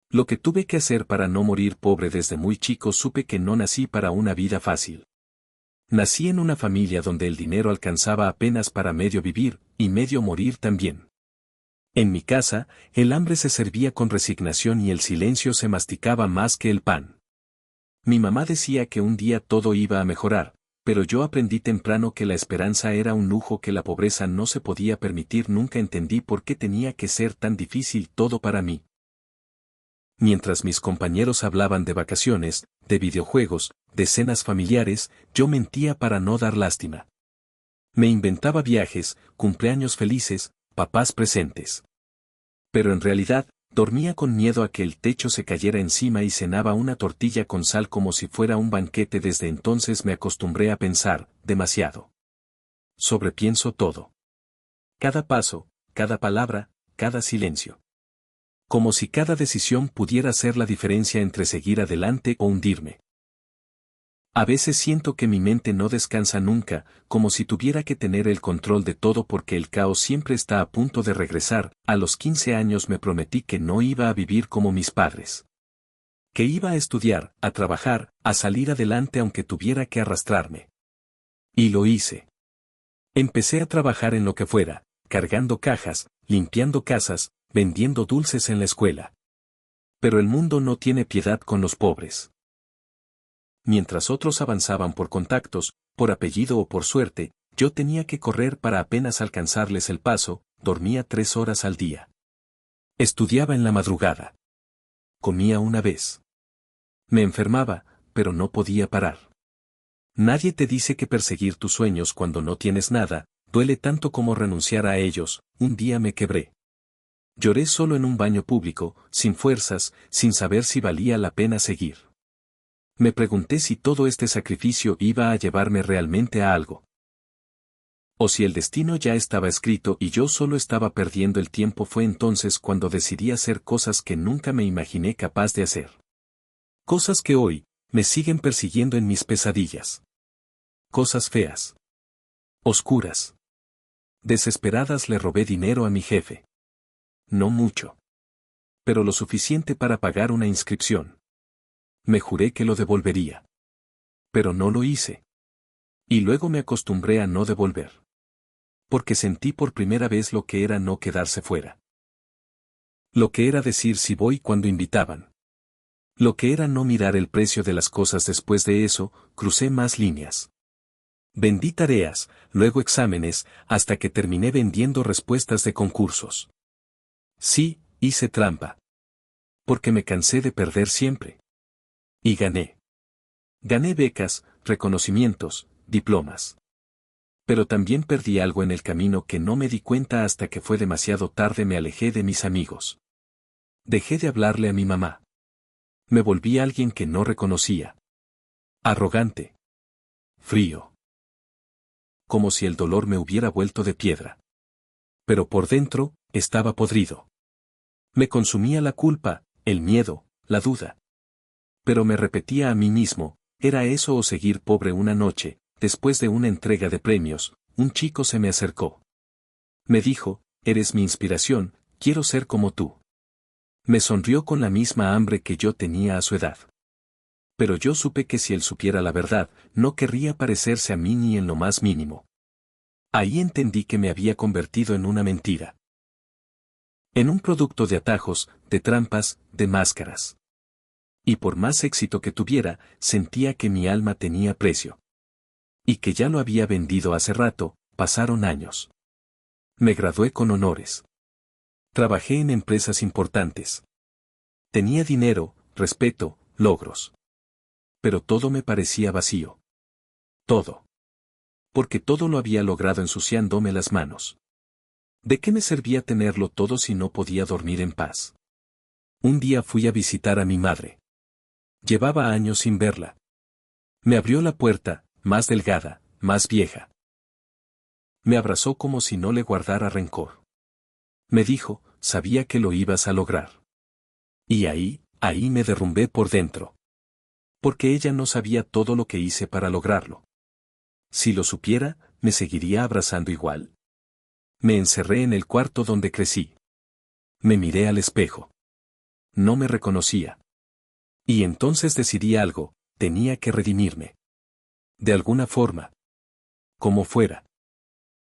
Lo que tuve que hacer para no morir pobre desde muy chico. Supe que no nací para una vida fácil. Nací en una familia donde el dinero alcanzaba apenas para medio vivir, y medio morir también. En mi casa, el hambre se servía con resignación y el silencio se masticaba más que el pan. Mi mamá decía que un día todo iba a mejorar, pero yo aprendí temprano que la esperanza era un lujo que la pobreza no se podía permitir. Nunca entendí por qué tenía que ser tan difícil todo para mí. Mientras mis compañeros hablaban de vacaciones, de videojuegos, de cenas familiares, yo mentía para no dar lástima. Me inventaba viajes, cumpleaños felices, papás presentes. Pero en realidad, dormía con miedo a que el techo se cayera encima y cenaba una tortilla con sal como si fuera un banquete. Desde entonces me acostumbré a pensar, demasiado. Sobrepienso todo. Cada paso, cada palabra, cada silencio. Como si cada decisión pudiera ser la diferencia entre seguir adelante o hundirme. A veces siento que mi mente no descansa nunca, como si tuviera que tener el control de todo porque el caos siempre está a punto de regresar. A los 15 años me prometí que no iba a vivir como mis padres. Que iba a estudiar, a trabajar, a salir adelante aunque tuviera que arrastrarme. Y lo hice. Empecé a trabajar en lo que fuera, cargando cajas, limpiando casas, vendiendo dulces en la escuela. Pero el mundo no tiene piedad con los pobres. Mientras otros avanzaban por contactos, por apellido o por suerte, yo tenía que correr para apenas alcanzarles el paso. Dormía 3 horas al día. Estudiaba en la madrugada. Comía una vez. Me enfermaba, pero no podía parar. Nadie te dice que perseguir tus sueños cuando no tienes nada, duele tanto como renunciar a ellos. Un día me quebré. Lloré solo en un baño público, sin fuerzas, sin saber si valía la pena seguir. Me pregunté si todo este sacrificio iba a llevarme realmente a algo. O si el destino ya estaba escrito y yo solo estaba perdiendo el tiempo. Fue entonces cuando decidí hacer cosas que nunca me imaginé capaz de hacer. Cosas que hoy me siguen persiguiendo en mis pesadillas. Cosas feas. Oscuras. Desesperadas. Le robé dinero a mi jefe. No mucho. Pero lo suficiente para pagar una inscripción. Me juré que lo devolvería. Pero no lo hice. Y luego me acostumbré a no devolver. Porque sentí por primera vez lo que era no quedarse fuera. Lo que era decir sí voy cuando invitaban. Lo que era no mirar el precio de las cosas. Después de eso, crucé más líneas. Vendí tareas, luego exámenes, hasta que terminé vendiendo respuestas de concursos. Sí, hice trampa. Porque me cansé de perder siempre. Y gané. Gané becas, reconocimientos, diplomas. Pero también perdí algo en el camino que no me di cuenta hasta que fue demasiado tarde. Me alejé de mis amigos. Dejé de hablarle a mi mamá. Me volví alguien que no reconocía. Arrogante. Frío. Como si el dolor me hubiera vuelto de piedra. Pero por dentro, estaba podrido. Me consumía la culpa, el miedo, la duda. Pero me repetía a mí mismo, era eso o seguir pobre. Una noche, después de una entrega de premios, un chico se me acercó. Me dijo, eres mi inspiración, quiero ser como tú. Me sonrió con la misma hambre que yo tenía a su edad. Pero yo supe que si él supiera la verdad, no querría parecerse a mí ni en lo más mínimo. Ahí entendí que me había convertido en una mentira. En un producto de atajos, de trampas, de máscaras. Y por más éxito que tuviera, sentía que mi alma tenía precio. Y que ya lo había vendido hace rato. Pasaron años. Me gradué con honores. Trabajé en empresas importantes. Tenía dinero, respeto, logros. Pero todo me parecía vacío. Todo. Porque todo lo había logrado ensuciándome las manos. ¿De qué me servía tenerlo todo si no podía dormir en paz? Un día fui a visitar a mi madre. Llevaba años sin verla. Me abrió la puerta, más delgada, más vieja. Me abrazó como si no le guardara rencor. Me dijo, sabía que lo ibas a lograr. Y ahí me derrumbé por dentro. Porque ella no sabía todo lo que hice para lograrlo. Si lo supiera, ¿me seguiría abrazando igual? Me encerré en el cuarto donde crecí. Me miré al espejo. no me reconocía. Y entonces decidí algo, tenía que redimirme. De alguna forma. Como fuera.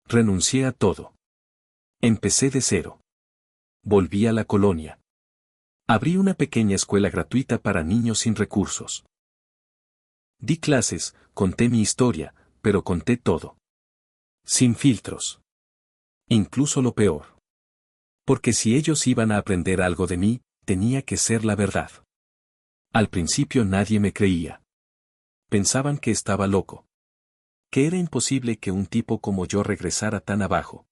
Renuncié a todo. Empecé de cero. Volví a la colonia. Abrí una pequeña escuela gratuita para niños sin recursos. Di clases, conté mi historia, pero conté todo. Sin filtros. Incluso lo peor. Porque si ellos iban a aprender algo de mí, tenía que ser la verdad. Al principio nadie me creía. Pensaban que estaba loco. Que era imposible que un tipo como yo regresara tan abajo.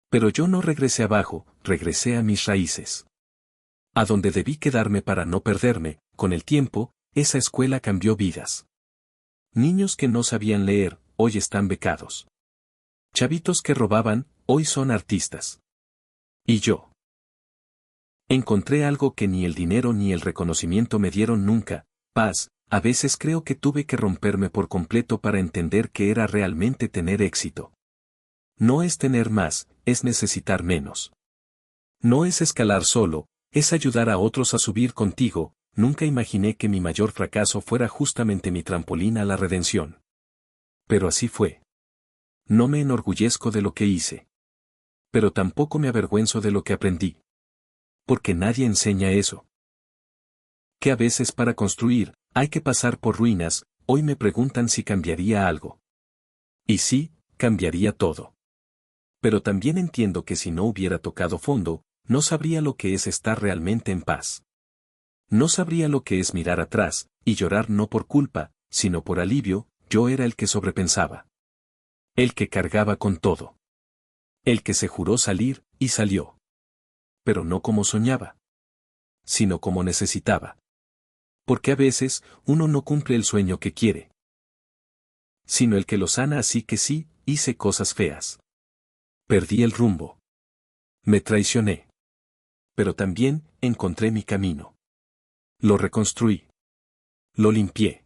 Pero yo no regresé abajo, regresé a mis raíces. A donde debí quedarme para no perderme, con el tiempo, esa escuela cambió vidas. Niños que no sabían leer, hoy están becados. Chavitos que robaban, hoy son artistas. Y yo. Encontré algo que ni el dinero ni el reconocimiento me dieron nunca, paz. A veces creo que tuve que romperme por completo para entender que era realmente tener éxito. No es tener más, es necesitar menos. No es escalar solo, es ayudar a otros a subir contigo. Nunca imaginé que mi mayor fracaso fuera justamente mi trampolín a la redención. Pero así fue. No me enorgullezco de lo que hice. Pero tampoco me avergüenzo de lo que aprendí. Porque nadie enseña eso. Que a veces para construir, hay que pasar por ruinas. Hoy me preguntan si cambiaría algo. Y sí, cambiaría todo. Pero también entiendo que si no hubiera tocado fondo, no sabría lo que es estar realmente en paz. No sabría lo que es mirar atrás, y llorar no por culpa, sino por alivio. Yo era el que sobrepensaba. El que cargaba con todo. El que se juró salir, y salió. Pero no como soñaba. Sino como necesitaba. Porque a veces, uno no cumple el sueño que quiere. Sino el que lo sana, así que sí, hice cosas feas. Perdí el rumbo. Me traicioné. Pero también, encontré mi camino. Lo reconstruí. Lo limpié.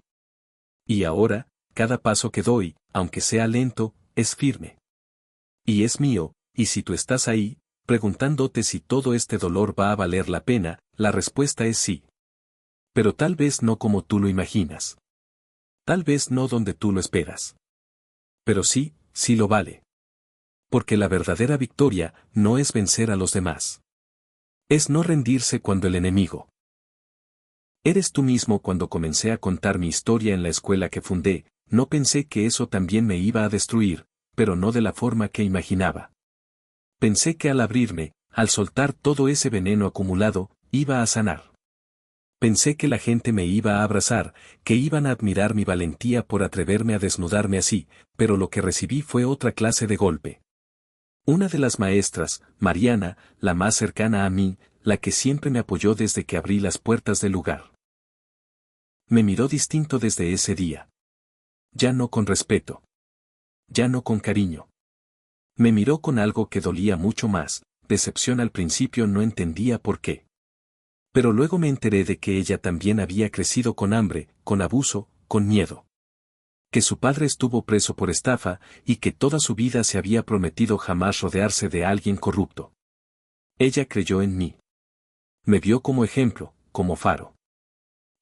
Y ahora, cada paso que doy, aunque sea lento, es firme. Y es mío, y si tú estás ahí, preguntándote si todo este dolor va a valer la pena, la respuesta es sí. Pero tal vez no como tú lo imaginas. Tal vez no donde tú lo esperas. Pero sí, sí lo vale. Porque la verdadera victoria no es vencer a los demás. Es no rendirse cuando el enemigo. Eres tú mismo. Cuando comencé a contar mi historia en la escuela que fundé, no pensé que eso también me iba a destruir, pero no de la forma que imaginaba. Pensé que al abrirme, al soltar todo ese veneno acumulado, iba a sanar. Pensé que la gente me iba a abrazar, que iban a admirar mi valentía por atreverme a desnudarme así, pero lo que recibí fue otra clase de golpe. Una de las maestras, Mariana, la más cercana a mí, la que siempre me apoyó desde que abrí las puertas del lugar. Me miró distinto desde ese día. Ya no con respeto. Ya no con cariño. Me miró con algo que dolía mucho más, decepción. Al principio no entendía por qué. Pero luego me enteré de que ella también había crecido con hambre, con abuso, con miedo. Que su padre estuvo preso por estafa, y que toda su vida se había prometido jamás rodearse de alguien corrupto. Ella creyó en mí. Me vio como ejemplo, como faro.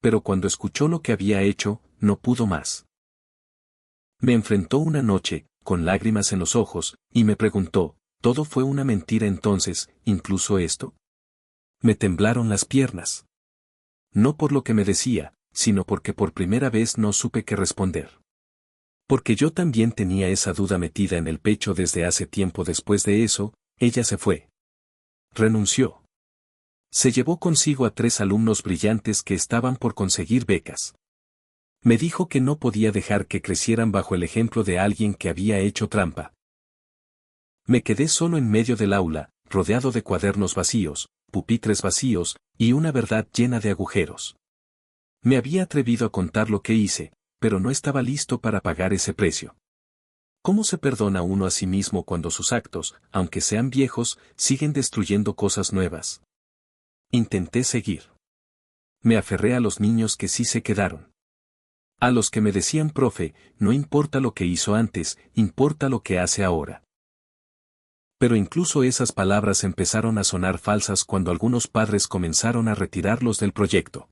Pero cuando escuchó lo que había hecho, no pudo más. Me enfrentó una noche, con lágrimas en los ojos, y me preguntó, ¿todo fue una mentira entonces, incluso esto? Me temblaron las piernas. No por lo que me decía, sino porque por primera vez no supe qué responder. Porque yo también tenía esa duda metida en el pecho desde hace tiempo. Después de eso, ella se fue. Renunció. Se llevó consigo a 3 alumnos brillantes que estaban por conseguir becas. Me dijo que no podía dejar que crecieran bajo el ejemplo de alguien que había hecho trampa. Me quedé solo en medio del aula, rodeado de cuadernos vacíos, pupitres vacíos, y una verdad llena de agujeros. Me había atrevido a contar lo que hice, pero no estaba listo para pagar ese precio. ¿Cómo se perdona uno a sí mismo cuando sus actos, aunque sean viejos, siguen destruyendo cosas nuevas? Intenté seguir. Me aferré a los niños que sí se quedaron. A los que me decían, profe, no importa lo que hizo antes, importa lo que hace ahora. Pero incluso esas palabras empezaron a sonar falsas cuando algunos padres comenzaron a retirarlos del proyecto.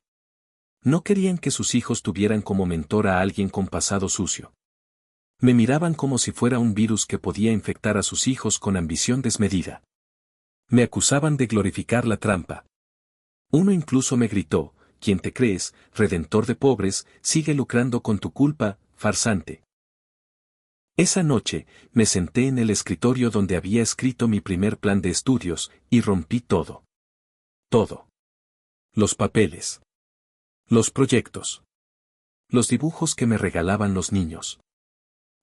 No querían que sus hijos tuvieran como mentor a alguien con pasado sucio. Me miraban como si fuera un virus que podía infectar a sus hijos con ambición desmedida. Me acusaban de glorificar la trampa. Uno incluso me gritó: ¿quién te crees, redentor de pobres, sigue lucrando con tu culpa, farsante? Esa noche, me senté en el escritorio donde había escrito mi primer plan de estudios, y rompí todo. Todo. Los papeles. Los proyectos. Los dibujos que me regalaban los niños.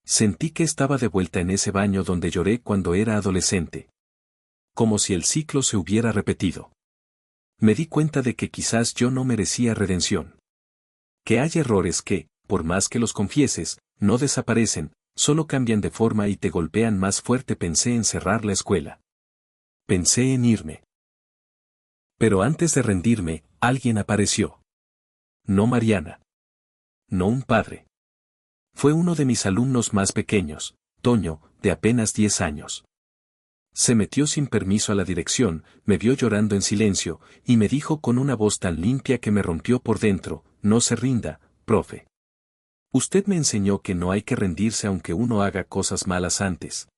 Sentí que estaba de vuelta en ese baño donde lloré cuando era adolescente. Como si el ciclo se hubiera repetido. Me di cuenta de que quizás yo no merecía redención. Que hay errores que, por más que los confieses, no desaparecen, solo cambian de forma y te golpean más fuerte. Pensé en cerrar la escuela. Pensé en irme. Pero antes de rendirme, alguien apareció. No Mariana. No un padre. Fue uno de mis alumnos más pequeños, Toño, de apenas 10 años. Se metió sin permiso a la dirección, me vio llorando en silencio, y me dijo con una voz tan limpia que me rompió por dentro: no se rinda, profe. Usted me enseñó que no hay que rendirse aunque uno haga cosas malas antes.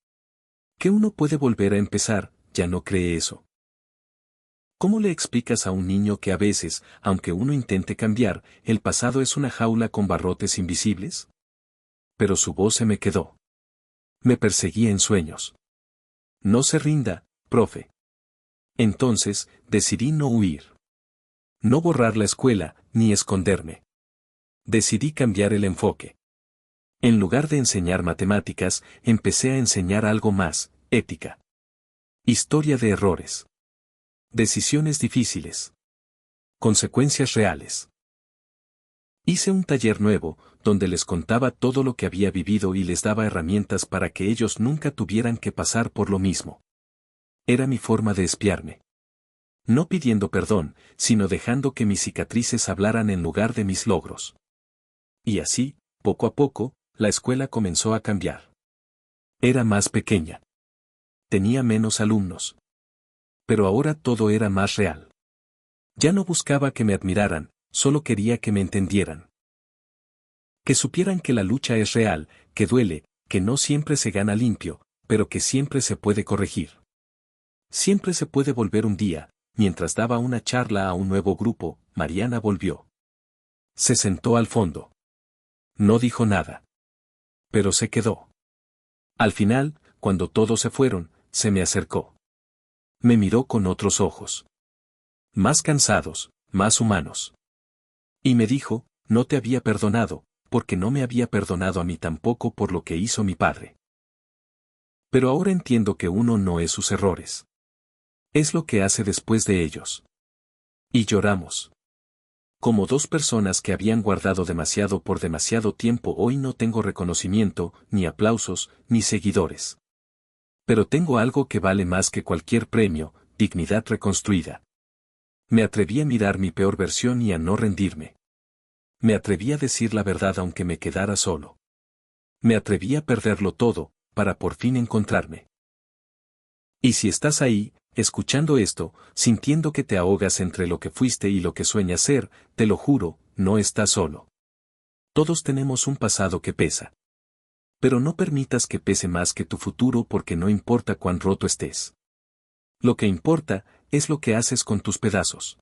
Que uno puede volver a empezar. ¿Ya no cree eso? ¿Cómo le explicas a un niño que a veces, aunque uno intente cambiar, el pasado es una jaula con barrotes invisibles? Pero su voz se me quedó. Me perseguía en sueños. No se rinda, profe. Entonces, decidí no huir. No borrar la escuela, ni esconderme. Decidí cambiar el enfoque. En lugar de enseñar matemáticas, empecé a enseñar algo más: ética. Historia de errores. Decisiones difíciles. Consecuencias reales. Hice un taller nuevo, donde les contaba todo lo que había vivido y les daba herramientas para que ellos nunca tuvieran que pasar por lo mismo. Era mi forma de espiarme. No pidiendo perdón, sino dejando que mis cicatrices hablaran en lugar de mis logros. Y así, poco a poco, la escuela comenzó a cambiar. Era más pequeña. Tenía menos alumnos. Pero ahora todo era más real. Ya no buscaba que me admiraran, solo quería que me entendieran. Que supieran que la lucha es real, que duele, que no siempre se gana limpio, pero que siempre se puede corregir. Siempre se puede volver. Un día, mientras daba una charla a un nuevo grupo, Mariana volvió. Se sentó al fondo. No dijo nada. Pero se quedó. Al final, cuando todos se fueron, se me acercó. Me miró con otros ojos. Más cansados, más humanos. Y me dijo: no te había perdonado, porque no me había perdonado a mí tampoco por lo que hizo mi padre. Pero ahora entiendo que uno no es sus errores. Es lo que hace después de ellos. Y lloramos. Como dos personas que habían guardado demasiado por demasiado tiempo. Hoy no tengo reconocimiento, ni aplausos, ni seguidores. Pero tengo algo que vale más que cualquier premio: dignidad reconstruida. Me atreví a mirar mi peor versión y a no rendirme. Me atreví a decir la verdad aunque me quedara solo. Me atreví a perderlo todo, para por fin encontrarme. Y si estás ahí, escuchando esto, sintiendo que te ahogas entre lo que fuiste y lo que sueñas ser, te lo juro, no estás solo. Todos tenemos un pasado que pesa. Pero no permitas que pese más que tu futuro, porque no importa cuán roto estés. Lo que importa, es lo que haces con tus pedazos.